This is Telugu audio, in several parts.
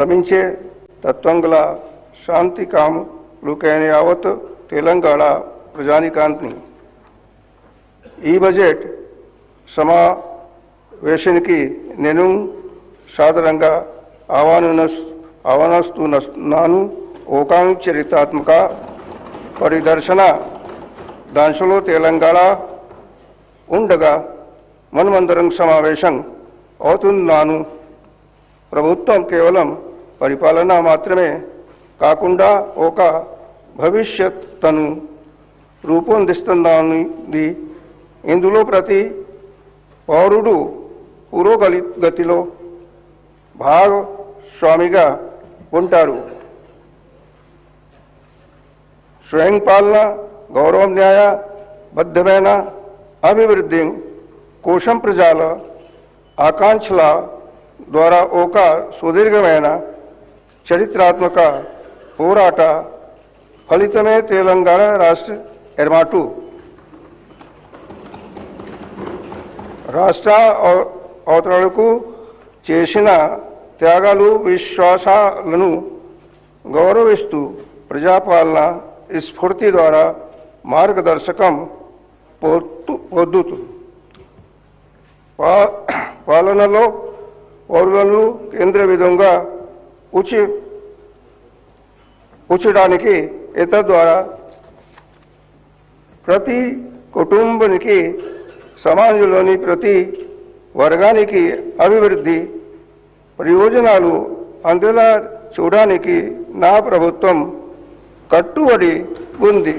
శ్రమించే తత్వంగల శాంతి కాములుకైన యావత్ తెలంగాణ ప్రజానికాన్ని ఈ బడ్జెట్ సమావేశానికి నేను సాదరంగా ఆహ్వానిస్తున్నాను. ఓకాంగ్ చరిత్రాత్మక పరిదర్శన దాంట్లో తెలంగాణ ఉండగా మనమందరం సమావేశం అవుతున్నాను. ప్రభుత్వం కేవలం పరిపాలన మాత్రమే కాకుండా ఒక భవిష్యత్తును రూపొందిస్తుంది. ఇందులో ప్రతి పౌరుడు పురోగతిలో భాగస్వామిగా ఉంటారు. స్వయం పాలన, గౌరవం, న్యాయబద్ధమైన అభివృద్ధి కోసం ప్రజల ఆకాంక్షల ద్వారా ఒక సుదీర్ఘమైన చరిత్రాత్మక పోరాట ఫలితమే తెలంగాణ రాష్ట్ర ఏర్పాటు. రాష్ట్ర అవతరణకు చేసిన త్యాగాలు, విశ్వాసాలను గౌరవిస్తూ ప్రజాపాలన స్ఫూర్తి ద్వారా మార్గదర్శకం పొందుతూ పాలనలో పౌరులను కేంద్ర విధంగా ఉంచడానికి ద్వారా ప్రతి కుటుంబానికి, సమాజంలోని ప్రతి వర్గానికి అభివృద్ధి ప్రయోజనాలు అందేలా చూడడానికి నా ప్రభుత్వం కట్టుబడి ఉంది.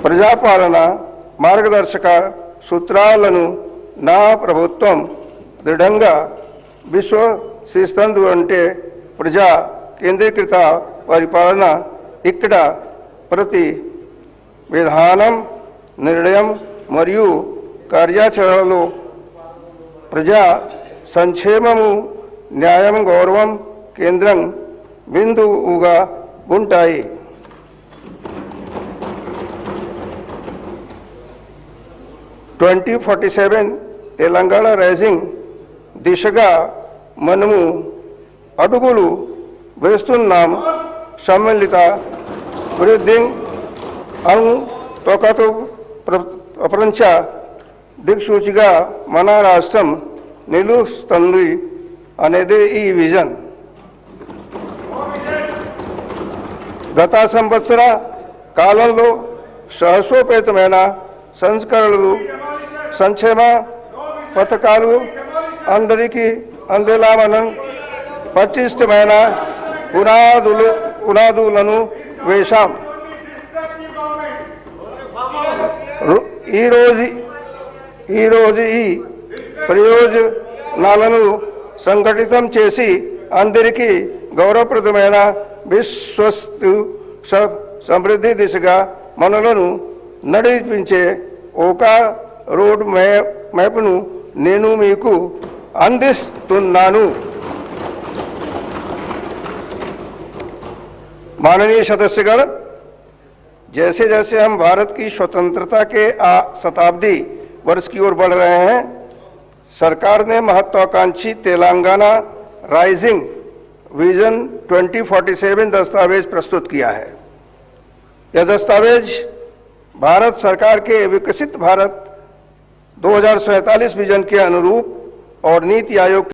ప్రజాపాలన మార్గదర్శక సూత్రాలను నా ప్రభుత్వం దృఢంగా విశ్వసిస్తుంది. అంటే ప్రజా కేంద్రీకృత పరిపాలన. ఇక్కడ ప్రతి విధానం, నిర్ణయం మరియు కార్యాచరణలో ప్రజా సంక్షేమము, న్యాయం, గౌరవం కేంద్రం బిందువుగా ఉంటాయి. తెలంగాణ రైజింగ్ దిశగా మనము అడుగులు వేస్తున్నాం. సమ్మిళిత అభివృద్ధి తోకతో ప్రపంచ దిక్సూచిగా మన రాష్ట్రం నిలుస్తుంది అనేది ఈ విజన్. గత సంవత్సర కాలంలో సాహసోపేతమైన సంస్కరణలు, సంక్షేమ పథకాలు అందరికీ అందేలా మనం పటిష్టమైన పునాదులను వేశాం. ఈరోజు ఈ ప్రయోజనాలను సంఘటితం చేసి అందరికీ గౌరవప్రదమైన విశ్వస్తు సమృద్ధి దిశగా మనలను నడిపించే ఒక రోడ్ మ్యాప్ను నేను మీకు అందిస్తున్నాను. माननीय सदस्यगण, जैसे जैसे हम भारत की स्वतंत्रता के शताब्दी वर्ष की ओर बढ़ रहे हैं, सरकार ने महत्वाकांक्षी तेलंगाना राइजिंग विजन 2047 दस्तावेज प्रस्तुत किया है। यह दस्तावेज भारत सरकार के विकसित भारत 2047 विजन के अनुरूप और नीति आयोग